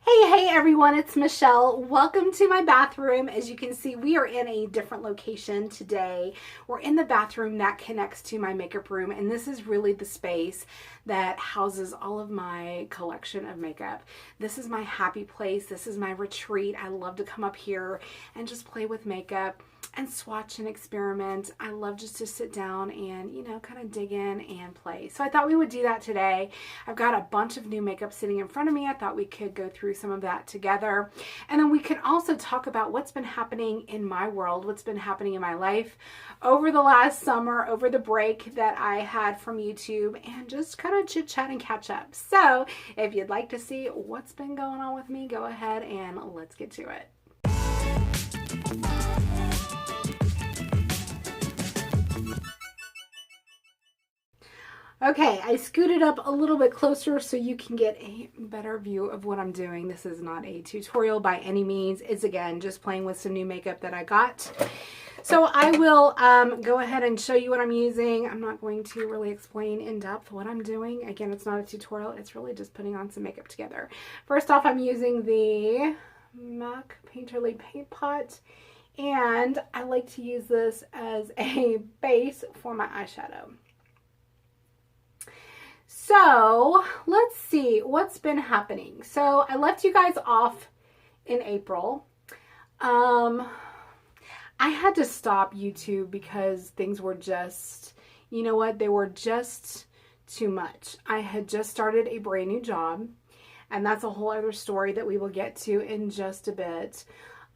Hey everyone, it's Michelle. Welcome to my bathroom. As you can see, we are in a different location today. We're in the bathroom that connects to my makeup room, and this is really the space that houses all of my collection of makeup. This is my happy place. This is my retreat. I love to come up here and just play with makeup and swatch and experiment. I love just to sit down and, kind of dig in and play. So I thought we would do that today. I've got a bunch of new makeup sitting in front of me. I thought we could go through some of that together. And then we can also talk about what's been happening in my world, what's been happening in my life over the last summer, over the break that I had from YouTube, and just kind of chit chat and catch up. So if you'd like to see what's been going on with me, go ahead and let's get to it. Okay, I scooted up a little bit closer so you can get a better view of what I'm doing. This is not a tutorial by any means. It's, again, just playing with some new makeup that I got. So I will go ahead and show you what I'm using. I'm not going to really explain in depth what I'm doing. Again, it's not a tutorial. It's really just putting on some makeup together. First off, I'm using the MAC Painterly Paint Pot. And I like to use this as a base for my eyeshadow. So let's see what's been happening. So I left you guys off in April. I had to stop YouTube because things were just, they were just too much. I had just started a brand new job, and that's a whole other story that we will get to in just a bit.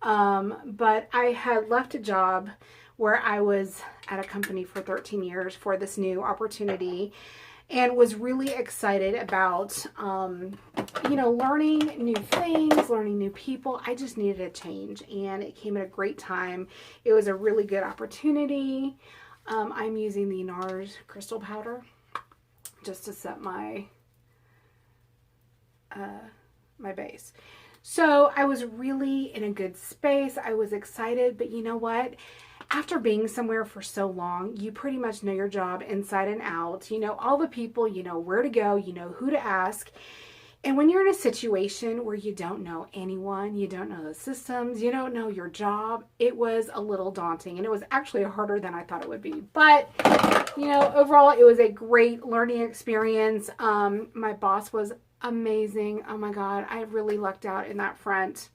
But I had left a job where I was at a company for 13 years for this new opportunity, and was really excited about, learning new things, learning new people. I just needed a change, and it came at a great time. It was a really good opportunity. I'm using the NARS crystal powder just to set my my base. So I was really in a good space. I was excited, but you know what? After being somewhere for so long, you pretty much know your job inside and out. You know all the people, you know where to go, you know who to ask. And when you're in a situation where you don't know anyone, you don't know the systems, you don't know your job, it was a little daunting. And it was actually harder than I thought it would be. But, overall, it was a great learning experience. My boss was amazing. Oh my God, I really lucked out in that front.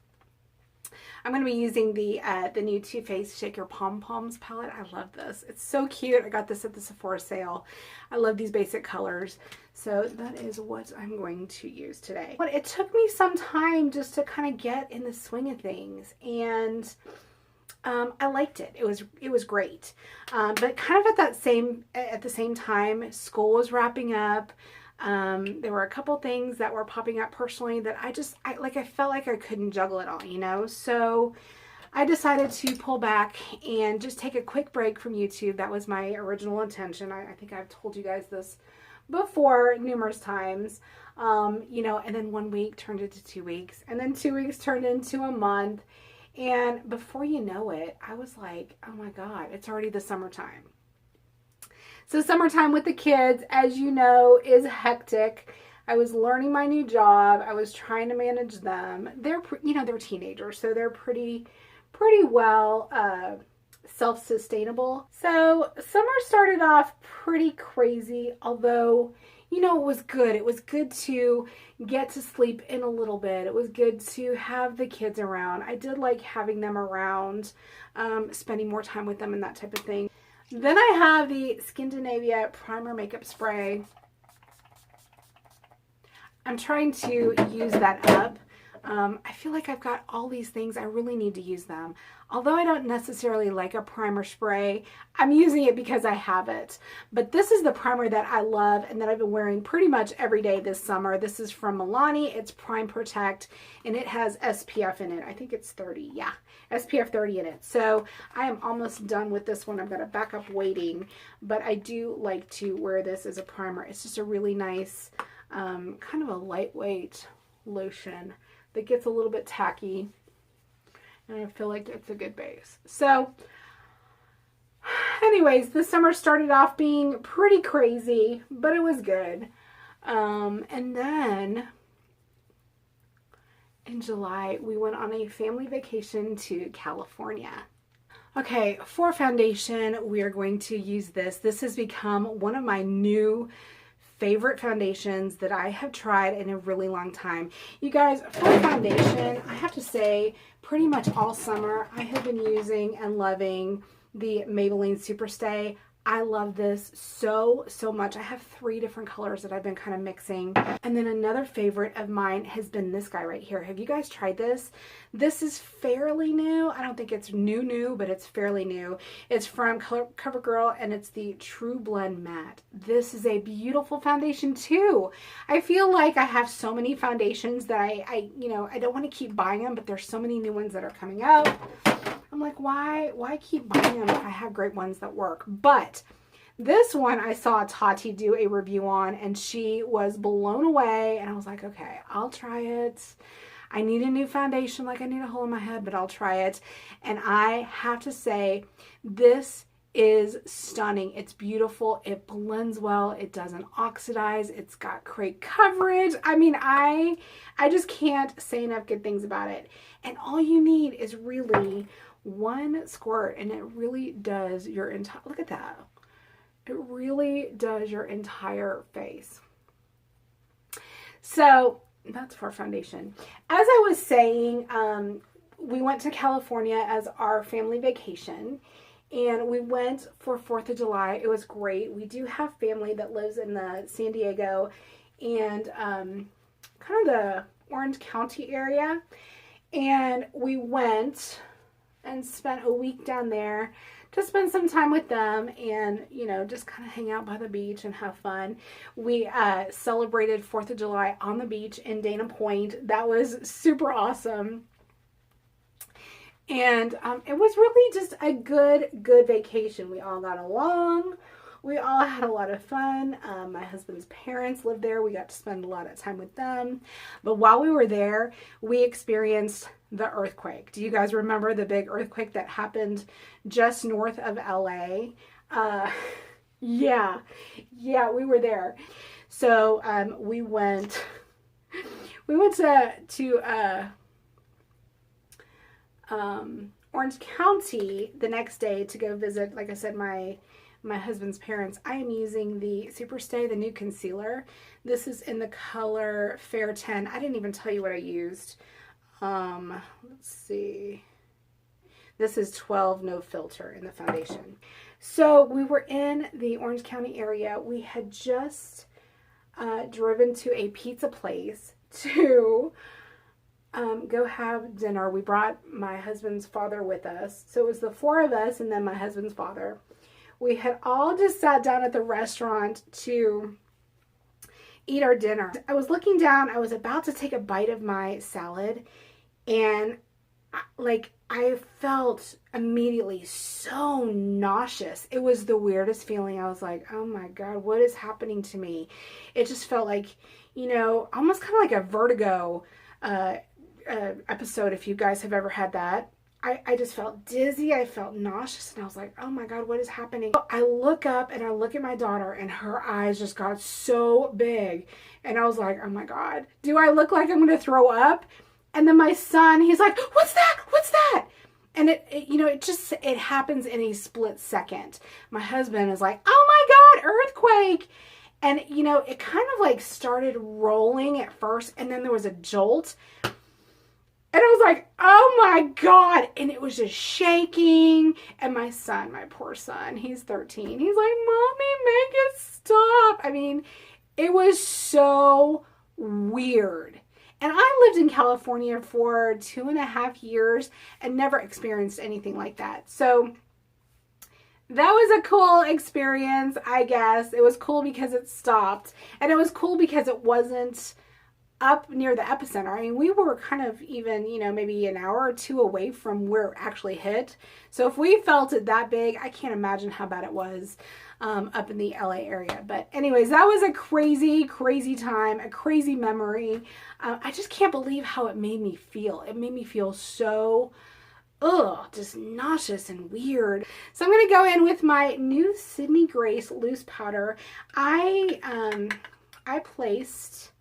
I'm going to be using the new Too Faced Shake Your Pom Poms palette. I love this. It's so cute. I got this at the Sephora sale. I love these basic colors. So that is what I'm going to use today. But it took me some time just to kind of get in the swing of things. And I liked it. It was great. But kind of at the same time, school was wrapping up. There were a couple things that were popping up personally that I felt like I couldn't juggle it all, so I decided to pull back and just take a quick break from YouTube. That was my original intention. I think I've told you guys this before numerous times, and then 1 week turned into 2 weeks, and then 2 weeks turned into a month, and before you know it, I was like, oh my God, it's already the summertime. So summertime with the kids, as you know, is hectic. I was learning my new job. I was trying to manage them. They're teenagers, so they're pretty well self-sustainable. So summer started off pretty crazy, although, it was good. It was good to get to sleep in a little bit. It was good to have the kids around. I did like having them around, spending more time with them and that type of thing. Then I have the Skindinavia Primer Makeup Spray. I'm trying to use that up. I feel like I've got all these things. I really need to use them. Although I don't necessarily like a primer spray, I'm using it because I have it. But this is the primer that I love and that I've been wearing pretty much every day this summer. This is from Milani. It's Prime Protect, and it has SPF in it. I think it's 30. Yeah, SPF 30 in it. So I am almost done with this one. I've got a backup waiting, but I do like to wear this as a primer. It's just a really nice, kind of a lightweight lotion that gets a little bit tacky, and I feel like it's a good base. So anyways, this summer started off being pretty crazy, but it was good. And then in July, we went on a family vacation to California. Okay, for foundation, we are going to use this. This has become one of my new favorite foundations that I have tried in a really long time. You guys, for foundation, I have to say, pretty much all summer, I have been using and loving the Maybelline Superstay. I love this so much. I have 3 different colors that I've been kind of mixing. And then another favorite of mine has been this guy right here. Have you guys tried this? This is fairly new. I don't think it's new, but it's fairly new. It's from CoverGirl, and it's the True Blend Matte. This is a beautiful foundation too. I feel like I have so many foundations that I don't want to keep buying them, but there's so many new ones that are coming out. I'm like, why keep buying them if I have great ones that work? But this one I saw Tati do a review on, and she was blown away, and I was like, okay, I'll try it. I need a new foundation, like I need a hole in my head, but I'll try it. And I have to say, this is stunning. It's beautiful. It blends well. It doesn't oxidize. It's got great coverage. I mean, I just can't say enough good things about it. And all you need is really 1 squirt, and it really does your entire, look at that. It really does your entire face. So that's for foundation. As I was saying, we went to California as our family vacation, and we went for 4th of July. It was great. We do have family that lives in the San Diego and kind of the Orange County area, and we went and spent a week down there to spend some time with them and, you know, just kind of hang out by the beach and have fun. We celebrated 4th of July on the beach in Dana Point. That was super awesome. And it was really just a good vacation. We all got along. We all had a lot of fun. My husband's parents lived there. We got to spend a lot of time with them. But while we were there, we experienced the earthquake. Do you guys remember the big earthquake that happened just north of LA? Yeah, we were there. So we went to Orange County the next day to go visit, like I said, my husband's parents. I am using the Superstay, the new concealer. This is in the color Fair 10. I didn't even tell you what I used. Let's see. This is 12 No Filter in the foundation. So we were in the Orange County area. We had just driven to a pizza place to go have dinner. We brought my husband's father with us. So it was the 4 of us and then my husband's father. We had all just sat down at the restaurant to eat our dinner. I was looking down. I was about to take a bite of my salad, and I felt immediately so nauseous. It was the weirdest feeling. I was like, oh my God, what is happening to me? It just felt like, you know, almost kind of like a vertigo episode, if you guys have ever had that. I just felt dizzy. I felt nauseous, and I was like, oh my God, what is happening? I look up and I look at my daughter, and her eyes just got so big, and I was like, oh my God, do I look like I'm going to throw up? And then my son, he's like, what's that? What's that? And it happens in a split second. My husband is like, oh my God, earthquake. And, you know, it kind of like started rolling at first, and then there was a jolt. And I was like, oh my God. And it was just shaking. And my son, my poor son, he's 13. He's like, Mommy, make it stop. I mean, it was so weird. And I lived in California for 2.5 years and never experienced anything like that. So that was a cool experience, I guess. It was cool because it stopped. And it was cool because it wasn't up near the epicenter. I mean, we were kind of even, you know, maybe an hour or 2 away from where it actually hit. So if we felt it that big, I can't imagine how bad it was up in the LA area. But anyways, that was a crazy time, a crazy memory. I just can't believe how it made me feel. It made me feel so, just nauseous and weird. So I'm going to go in with my new Sydney Grace loose powder. I placed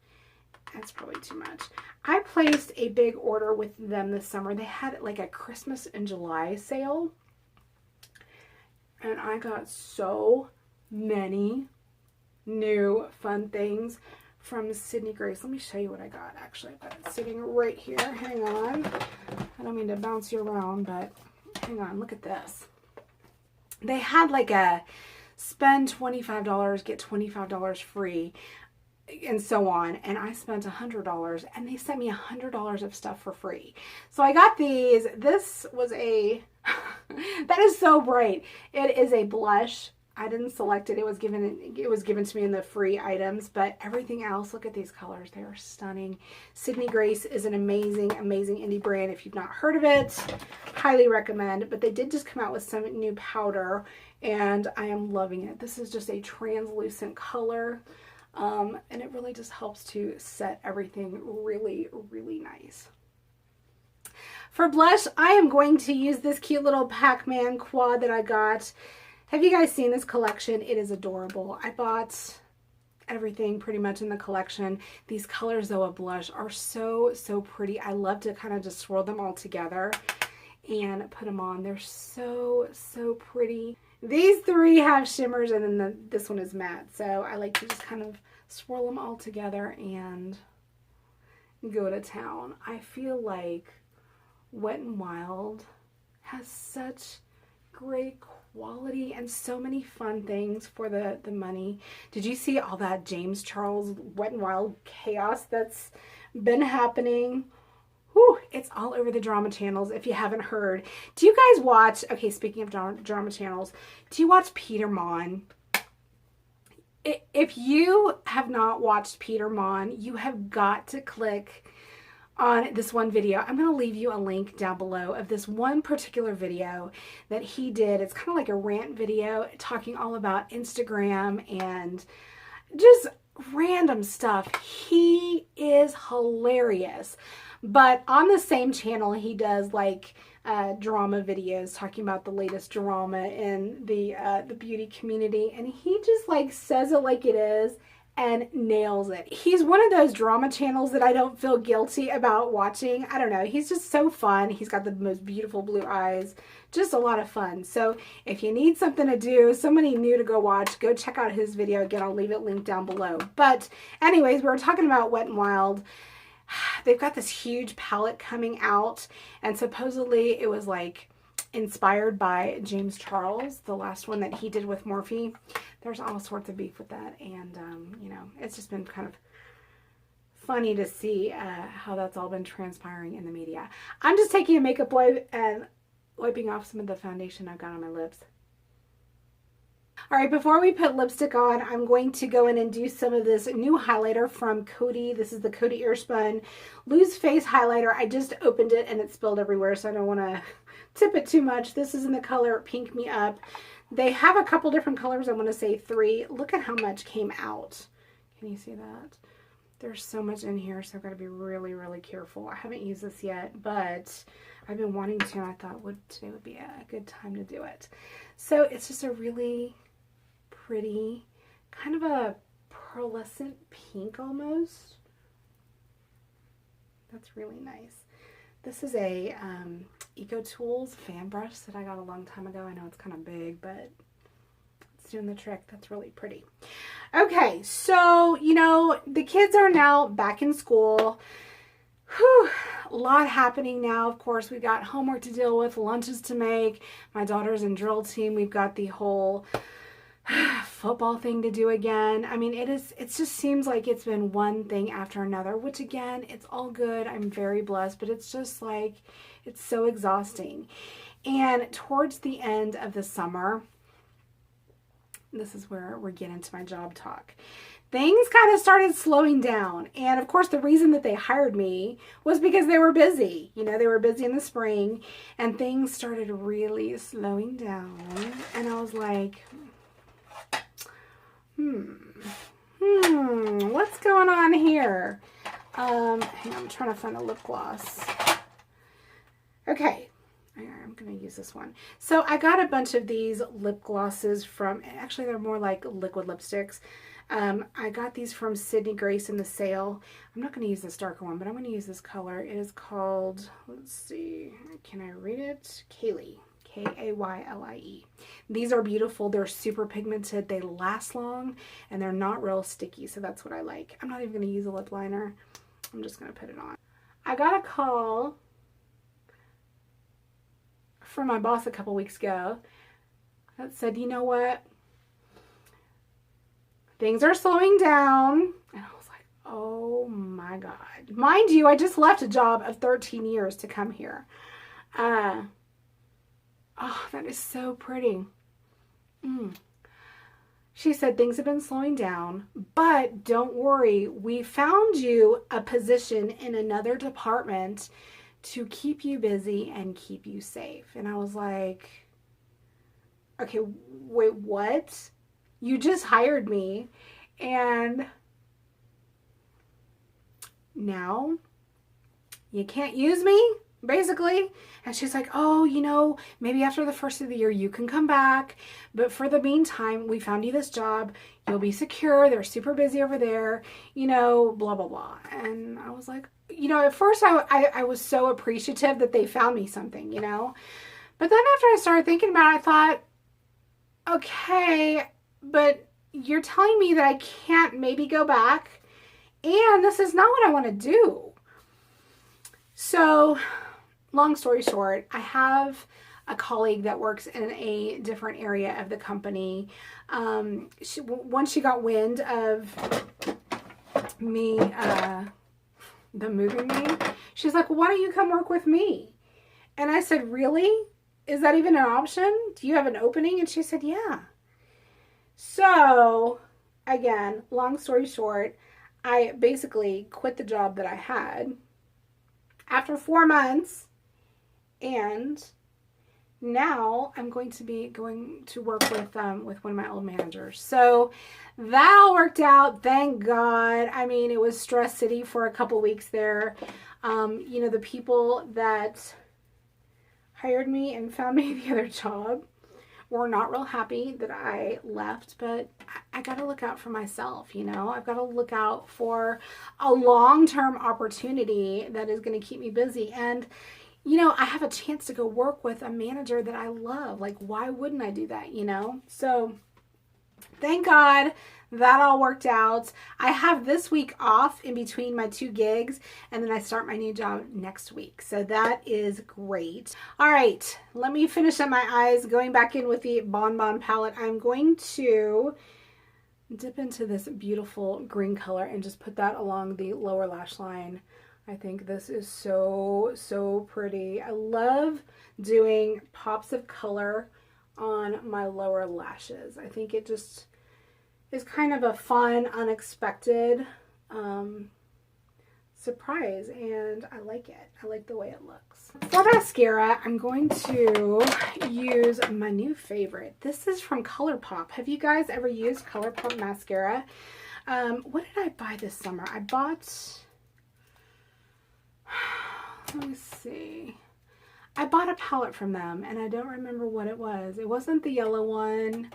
That's probably too much. I placed a big order with them this summer. They had like a Christmas in July sale. And I got so many new fun things from Sydney Grace. Let me show you what I got. Actually, I've got it sitting right here. Hang on. I don't mean to bounce you around, but hang on. Look at this. They had like a spend $25, get $25 free, and so on. And I spent $100, and they sent me $100 of stuff for free. So I got these. This was a, that is so bright. It is a blush. I didn't select it. It was given to me in the free items, but everything else, look at these colors. They are stunning. Sydney Grace is an amazing, amazing indie brand. If you've not heard of it, highly recommend. But they did just come out with some new powder, and I am loving it. This is just a translucent color, and it really just helps to set everything really, really nice. For blush, I am going to use this cute little Pac-Man quad that I got. Have you guys seen this collection? It is adorable. I bought everything pretty much in the collection. These colors, though, of blush are so, so pretty. I love to kind of just swirl them all together and put them on. They're so, so pretty. These three have shimmers, and then this one is matte. So I like to just kind of swirl them all together and go to town. I feel like Wet n Wild has such great quality and so many fun things for the money. Did you see all that James Charles Wet n Wild chaos that's been happening? Whew, it's all over the drama channels if you haven't heard. Do you guys watch, okay, speaking of drama channels, do you watch Peter Mon? If you have not watched Peter Mon, you have got to click on this one video. I'm going to leave you a link down below of this one particular video that he did. It's kind of like a rant video talking all about Instagram and just random stuff. He is hilarious. But on the same channel, he does like drama videos talking about the latest drama in the beauty community. And he just like says it like it is and nails it. He's one of those drama channels that I don't feel guilty about watching. I don't know. He's just so fun. He's got the most beautiful blue eyes. Just a lot of fun. So if you need something to do, somebody new to go watch, go check out his video. Again, I'll leave it linked down below. But anyways, we were talking about Wet n Wild. They've got this huge palette coming out, and supposedly it was like inspired by James Charles, the last one that he did with Morphe. There's all sorts of beef with that, and you know, it's just been kind of funny to see how that's all been transpiring in the media. I'm just taking a makeup wipe and wiping off some of the foundation I've got on my lips. All right, before we put lipstick on, I'm going to go in and do some of this new highlighter from Coty. This is the Coty Airspun Loose Face Highlighter. I just opened it and it spilled everywhere, so I don't want to tip it too much. This is in the color Pink Me Up. They have a couple different colors. I want to say 3. Look at how much came out. Can you see that? There's so much in here, so I've got to be really, really careful. I haven't used this yet, but I've been wanting to, and I thought today would be a good time to do it. So it's just a really pretty, kind of a pearlescent pink almost. That's really nice. This is a Eco Tools fan brush that I got a long time ago. I know it's kind of big, but it's doing the trick. That's really pretty. Okay, so, you know, the kids are now back in school. Whew, a lot happening now. Of course, we've got homework to deal with, lunches to make. My daughter's in drill team. We've got the whole football thing to do again. I mean, it just seems like it's been one thing after another, which again, it's all good. I'm very blessed, but it's just like, it's so exhausting. And towards the end of the summer, this is where we're getting into my job talk. Things kind of started slowing down. And of course, the reason that they hired me was because they were busy. You know, they were busy in the spring and things started really slowing down. And I was like, what's going on here? Hang on, I'm trying to find a lip gloss. Okay, I'm going to use this one. So I got a bunch of these lip glosses from, actually they're more like liquid lipsticks, I got these from Sydney Grace in the sale. I'm not going to use this darker one, but I'm going to use this color. It is called, let's see, can I read it? Kaylie. Kaylie. These are beautiful. They're super pigmented. They last long, and they're not real sticky, so that's what I like. I'm not even going to use a lip liner. I'm just going to put it on. I got a call from my boss a couple weeks ago that said, you know what? Things are slowing down. And I was like, oh my God. Mind you, I just left a job of 13 years to come here. Oh, that is so pretty. She said, things have been slowing down, but don't worry. We found you a position in another department to keep you busy and keep you safe. And I was like, okay, wait, what? You just hired me, and now you can't use me, basically. And she's like, oh, you know, maybe after the first of the year you can come back, but for the meantime, we found you this job. You'll be secure. They're super busy over there, you know, blah, blah, blah. And I was like, you know, at first I was so appreciative that they found me something, you know, but then after I started thinking about it, I thought, okay, but you're telling me that I can't maybe go back, and this is not what I want to do. So, long story short, I have a colleague that works in a different area of the company. Once she got wind of me, them moving me, she's like, well, why don't you come work with me? And I said, really? Is that even an option? Do you have an opening? And she said, yeah. So, again, long story short, I basically quit the job that I had after 4 months, and now I'm going to be going to work with one of my old managers. So that all worked out, thank God. I mean, it was stress city for a couple weeks there. You know, the people that hired me and found me the other job were not real happy that I left, but I got to look out for myself, you know. I've got to look out for a long-term opportunity that is going to keep me busy. And, you know, I have a chance to go work with a manager that I love. Like, why wouldn't I do that, you know? So, thank God that all worked out. I have this week off in between my 2 gigs, and then I start my new job next week. So that is great. All right, let me finish up my eyes. Going back in with the Bon Bon palette, I'm going to dip into this beautiful green color and just put that along the lower lash line. I think this is so, so pretty. I love doing pops of color on my lower lashes. I think it just is kind of a fun, unexpected surprise, and I like it. I like the way it looks. For mascara, I'm going to use my new favorite. This is from ColourPop. Have you guys ever used ColourPop mascara? What did I buy this summer? I bought, let me see. I bought a palette from them, and I don't remember what it was. It wasn't the yellow one.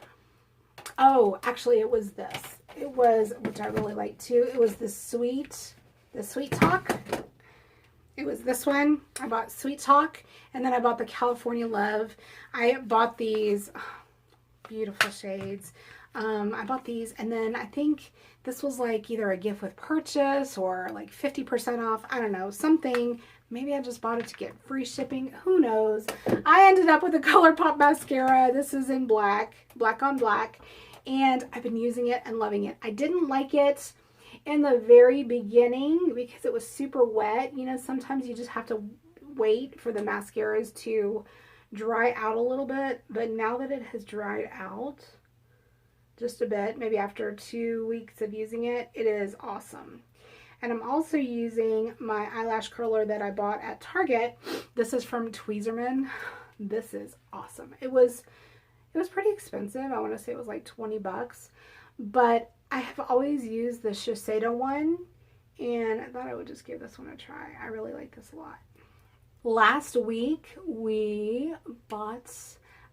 Oh, actually, it was this. It was, which I really like too. It was the Sweet Talk. It was this one. I bought Sweet Talk, and then I bought the California Love. I bought these beautiful shades. I bought these, and then I think this was like either a gift with purchase or like 50% off. I don't know, something. Maybe I just bought it to get free shipping. Who knows? I ended up with a ColourPop mascara. This is in black on black. And I've been using it and loving it. I didn't like it in the very beginning because it was super wet. You know, sometimes you just have to wait for the mascaras to dry out a little bit. But now that it has dried out just a bit, maybe after 2 weeks of using it, it is awesome. And I'm also using my eyelash curler that I bought at Target. This is from Tweezerman. This is awesome. It was pretty expensive. I want to say it was like 20 bucks. But I have always used the Shiseido one, and I thought I would just give this one a try. I really like this a lot. Last week, we bought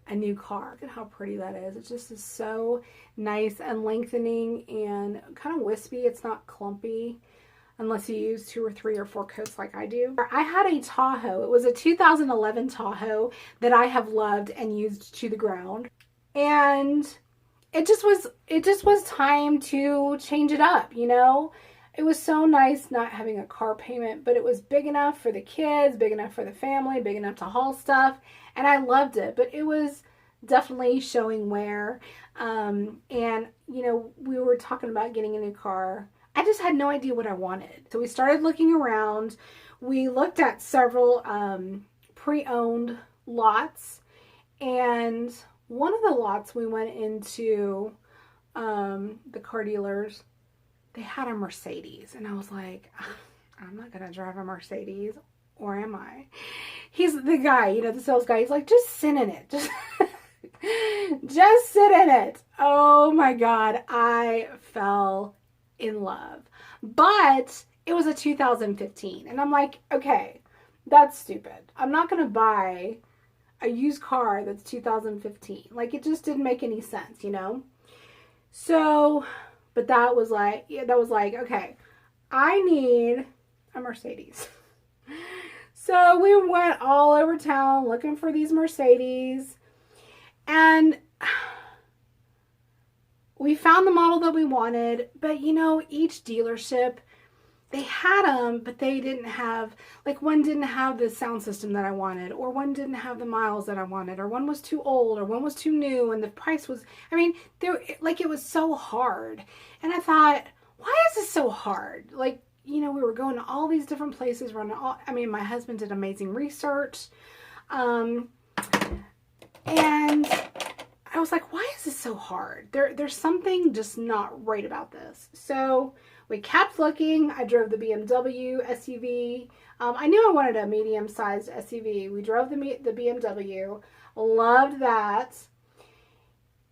a new car. Look at how pretty that is. It just is so nice and lengthening and kind of wispy. It's not clumpy unless you use 2 or 3 or 4 coats like I do. I had a Tahoe. It was a 2011 Tahoe that I have loved and used to the ground. And it just was time to change it up, you know? It was so nice not having a car payment, but it was big enough for the kids, big enough for the family, big enough to haul stuff. And I loved it, but it was definitely showing wear. And, you know, we were talking about getting a new car. I just had no idea what I wanted. So we started looking around. We looked at several pre-owned lots. And one of the lots we went into, the car dealers, they had a Mercedes. And I was like, I'm not going to drive a Mercedes. Or am I? He's the guy, you know, the sales guy. He's like, just sit in it. Just sit in it. Oh my God. I fell in love. But it was a 2015. And I'm like, okay, that's stupid. I'm not going to buy a used car that's 2015. Like, it just didn't make any sense, you know? So, but that was like, okay, I need a Mercedes. So we went all over town looking for these Mercedes, and we found the model that we wanted. But you know, each dealership, they had them, but they didn't have, like, one didn't have the sound system that I wanted, or one didn't have the miles that I wanted, or one was too old, or one was too new, and the price was, I mean, like, it was so hard. And I thought, why is this so hard? Like, you know, we were going to all these different places, I mean, my husband did amazing research. And I was like, why is this so hard? There's something just not right about this. So we kept looking. I drove the BMW SUV. I knew I wanted a medium-sized SUV. We drove the BMW. Loved that.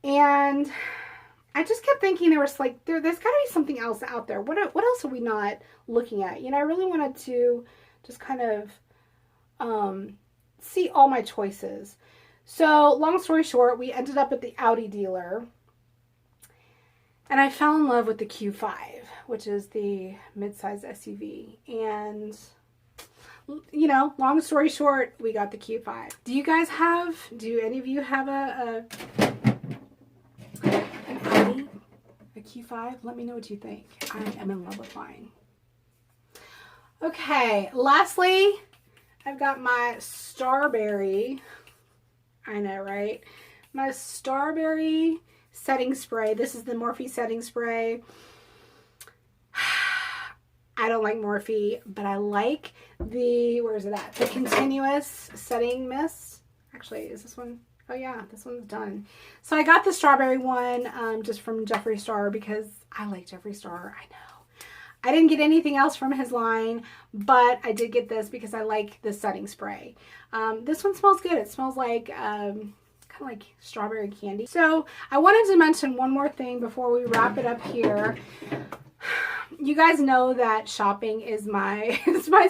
And I just kept thinking there's got to be something else out there. What else are we not looking at? You know, I really wanted to just kind of see all my choices. So long story short, we ended up at the Audi dealer, and I fell in love with the Q5, which is the mid-size SUV. And, you know, long story short, we got the Q5. Do any of you have an Audi, a Q5? Let me know what you think. I am in love with mine. Okay, lastly, I've got my Starberry. I know, right? My Starberry setting spray. This is the Morphe setting spray. I don't like Morphe, but I like the, where is it at? The continuous setting mist. Actually, is this one? Oh yeah, this one's done. So I got the strawberry one just from Jeffree Star because I like Jeffree Star. I know. I didn't get anything else from his line, but I did get this because I like the setting spray. This one smells good. It smells like kind of like strawberry candy. So I wanted to mention one more thing before we wrap it up here. You guys know that shopping is my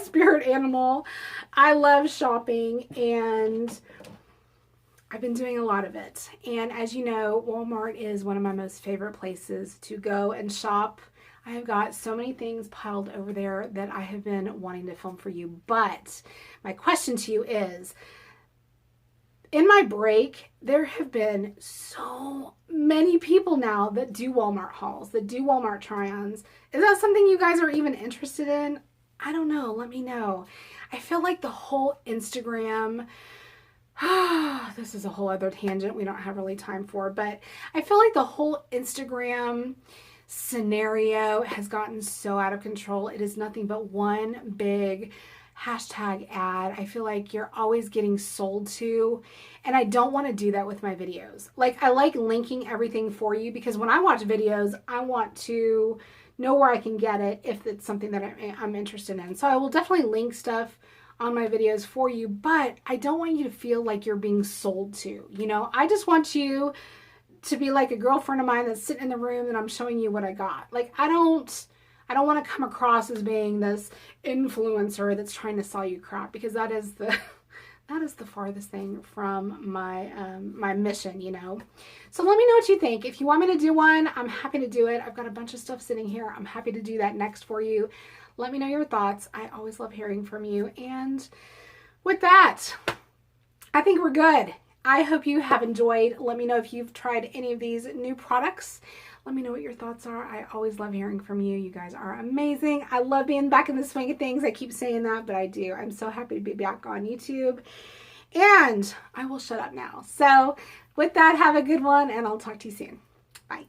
spirit animal. I love shopping, and I've been doing a lot of it. And as you know, Walmart is one of my most favorite places to go and shop. I have got so many things piled over there that I have been wanting to film for you. But my question to you is, in my break, there have been so many people now that do Walmart hauls, that do Walmart try-ons. Is that something you guys are even interested in? I don't know. Let me know. I feel like the whole Instagram, this is a whole other tangent we don't have really time for, but I feel like the whole Instagram scenario has gotten so out of control. It is nothing but one big hashtag ad. I feel like you're always getting sold to, and I don't want to do that with my videos. Like, I like linking everything for you because when I watch videos, I want to know where I can get it if it's something that I'm interested in. So I will definitely link stuff on my videos for you, but I don't want you to feel like you're being sold to, you know? I just want you to be like a girlfriend of mine that's sitting in the room and I'm showing you what I got. Like, I don't want to come across as being this influencer that's trying to sell you crap, because that is that is the farthest thing from my my mission, you know. So let me know what you think. If you want me to do one, I'm happy to do it. I've got a bunch of stuff sitting here. I'm happy to do that next for you. Let me know your thoughts. I always love hearing from you. And with that, I think we're good. I hope you have enjoyed. Let me know if you've tried any of these new products. Let me know what your thoughts are. I always love hearing from you. You guys are amazing. I love being back in the swing of things. I keep saying that, but I do. I'm so happy to be back on YouTube. And I will shut up now. So with that, have a good one, and I'll talk to you soon. Bye.